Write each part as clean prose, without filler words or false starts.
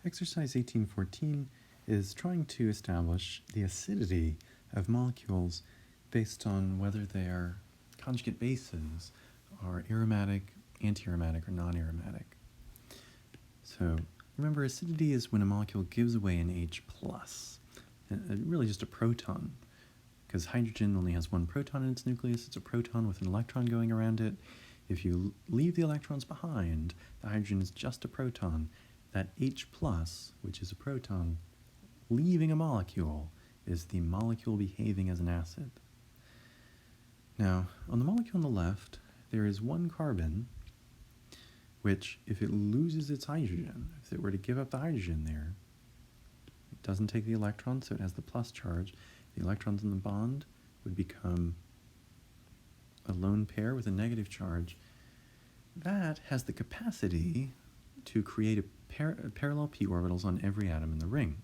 Exercise 1814 is trying to establish the acidity of molecules based on whether their conjugate bases are aromatic, anti-aromatic, or non-aromatic. So remember, acidity is when a molecule gives away an H+, really just a proton, because hydrogen only has one proton in its nucleus. It's a proton with an electron going around it. If you leave the electrons behind, the hydrogen is just a proton. That H+, which is a proton, leaving a molecule, is the molecule behaving as an acid. Now, on the molecule on the left, there is one carbon, which, if it loses its hydrogen, if it were to give up the hydrogen there, it doesn't take the electron, so it has the plus charge. The electrons in the bond would become a lone pair with a negative charge. That has the capacity to create parallel p orbitals on every atom in the ring.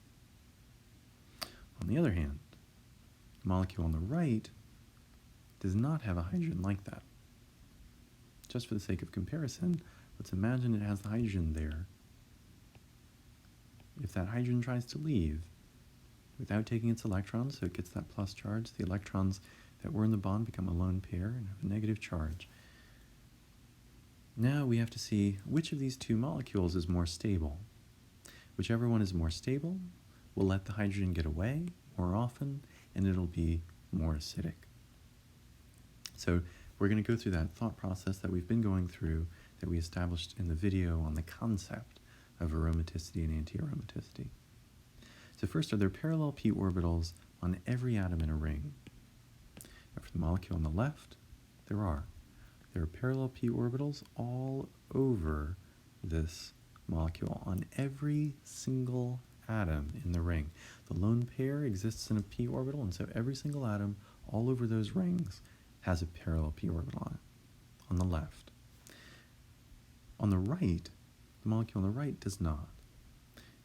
On the other hand, the molecule on the right does not have a hydrogen like that. Just for the sake of comparison, let's imagine it has the hydrogen there. If that hydrogen tries to leave without taking its electrons, so it gets that plus charge, the electrons that were in the bond become a lone pair and have a negative charge. Now we have to see which of these two molecules is more stable. Whichever one is more stable will let the hydrogen get away more often, and it'll be more acidic. So we're going to go through that thought process that we've been going through, that we established in the video on the concept of aromaticity and anti-aromaticity. So first, are there parallel p orbitals on every atom in a ring? Now for the molecule on the left, there are. There are parallel p orbitals all over this molecule on every single atom in the ring. The lone pair exists in a p orbital, and so every single atom all over those rings has a parallel p orbital on it, on the left. On the right, the molecule on the right does not.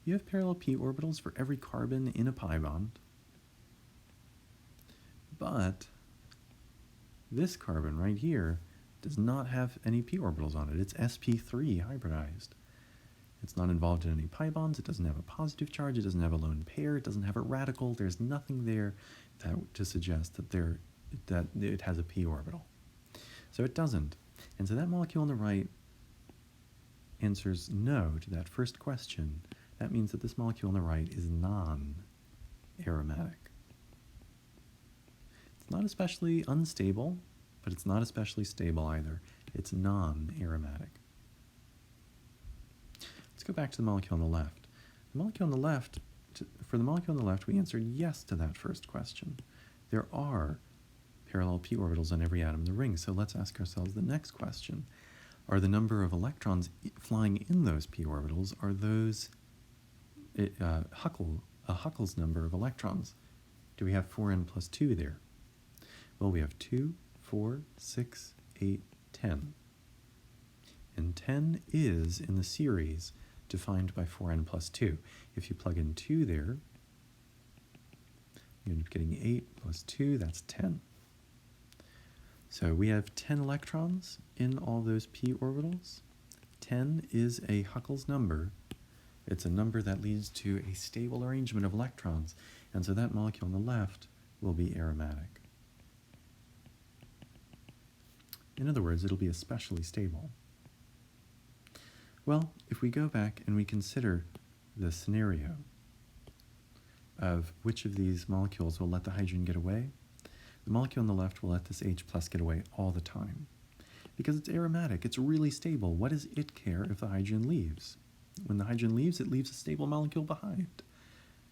You have parallel p orbitals for every carbon in a pi bond, but this carbon right here does not have any p orbitals on it. It's sp3 hybridized. It's not involved in any pi bonds. It doesn't have a positive charge. It doesn't have a lone pair. It doesn't have a radical. There's nothing there to suggest that it has a p orbital. So it doesn't. And so that molecule on the right answers no to that first question. That means that this molecule on the right is non-aromatic. It's not especially unstable, but it's not especially stable either. It's non-aromatic. Let's go back to the molecule on the left. The molecule on the left, for the molecule on the left, we answered yes to that first question. There are parallel p orbitals on every atom in the ring, so let's ask ourselves the next question. Are the number of electrons flying in those p orbitals, are those Huckel's number of electrons? Do we have 4n plus 2 there? Well, we have 2, 4, 6, 8, 10. And 10 is in the series defined by 4n plus 2. If you plug in 2 there, you end up getting 8 plus 2, that's 10. So we have 10 electrons in all those p orbitals. 10 is a Huckel's number. It's a number that leads to a stable arrangement of electrons, and so that molecule on the left will be aromatic. In other words, it'll be especially stable. Well, if we go back and we consider the scenario of which of these molecules will let the hydrogen get away, the molecule on the left will let this H plus get away all the time. Because it's aromatic, it's really stable. What does it care if the hydrogen leaves? When the hydrogen leaves, it leaves a stable molecule behind.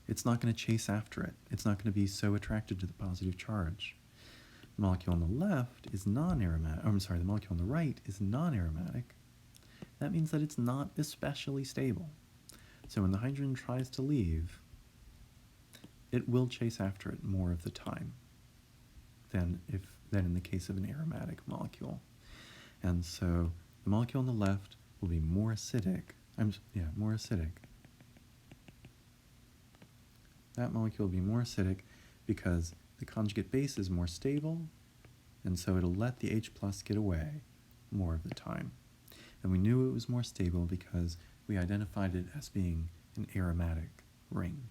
It's not going to chase after it. It's not going to be so attracted to the positive charge. The molecule on the left is non-aromatic. The molecule on the right is non-aromatic. That means that it's not especially stable. So when the hydrogen tries to leave, it will chase after it more of the time than in the case of an aromatic molecule. And so the molecule on the left will be more acidic. More acidic. That molecule will be more acidic because the conjugate base is more stable, and so it'll let the H plus get away more of the time. And we knew it was more stable because we identified it as being an aromatic ring.